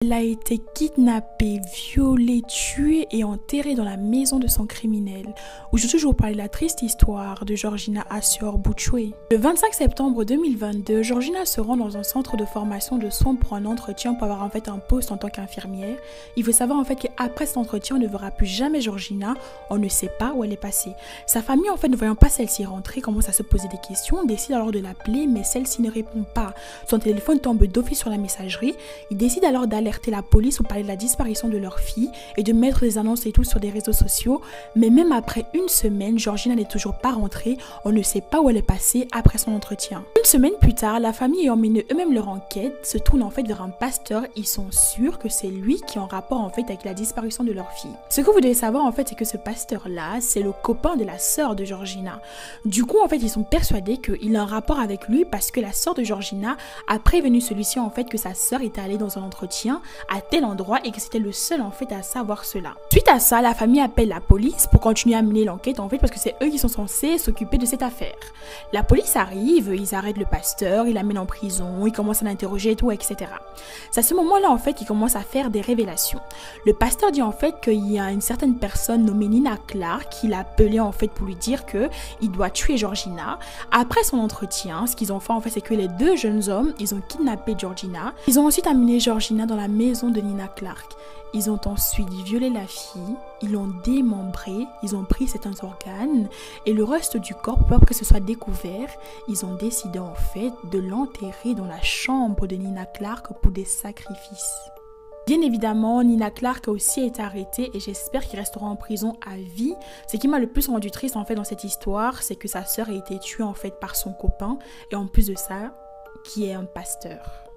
Elle a été kidnappée, violée, tuée et enterrée dans la maison de son criminel. Aujourd'hui, je vous parle de la triste histoire de Georgina Asyor Bouchoué. Le 25 septembre 2022, Georgina se rend dans un centre de formation de soins pour un entretien pour avoir un poste en tant qu'infirmière. Il faut savoir qu'après cet entretien, on ne verra plus jamais Georgina. On ne sait pas où elle est passée. Sa famille, ne voyant pas celle-ci rentrer, commence à se poser des questions, décide alors de l'appeler, mais celle-ci ne répond pas. Son téléphone tombe d'office sur la messagerie. Il décide alors d'alerter la police pour parler de la disparition de leur fille et de mettre des annonces et tout sur des réseaux sociaux. Mais même après une semaine, Georgina n'est toujours pas rentrée. On ne sait pas où elle est passée après son entretien. Une semaine plus tard, la famille ayant mené eux-mêmes leur enquête se tourne vers un pasteur. Ils sont sûrs que c'est lui qui est en rapport avec la disparition de leur fille. Ce que vous devez savoir c'est que ce pasteur-là, c'est le copain de la sœur de Georgina. Du coup, ils sont persuadés qu'il a un rapport avec lui parce que la sœur de Georgina a prévenu celui-ci que sa sœur était allée dans un entretien à tel endroit et que c'était le seul à savoir cela. Suite à ça, la famille appelle la police pour continuer à mener l'enquête parce que c'est eux qui sont censés s'occuper de cette affaire. La police arrive, ils arrêtent le pasteur, ils l'amènent en prison, ils commencent à l'interroger et tout, etc. C'est à ce moment-là qu'ils commencent à faire des révélations. Le pasteur dit qu'il y a une certaine personne nommée Nina Clark qui l'a appelé pour lui dire qu'il doit tuer Georgina. Après son entretien, ce qu'ils ont fait c'est que les deux jeunes hommes, ils ont kidnappé Georgina. Ils ont ensuite amené Georgina dans la maison de Nina Clark. Ils ont ensuite violé la fille, ils l'ont démembrée, ils ont pris certains organes et le reste du corps, pour que ce soit découvert, ils ont décidé de l'enterrer dans la chambre de Nina Clark pour des sacrifices. Bien évidemment, Nina Clark a aussi été arrêtée et j'espère qu'il restera en prison à vie. Ce qui m'a le plus rendu triste dans cette histoire, c'est que sa sœur a été tuée par son copain et en plus de ça, qui est un pasteur.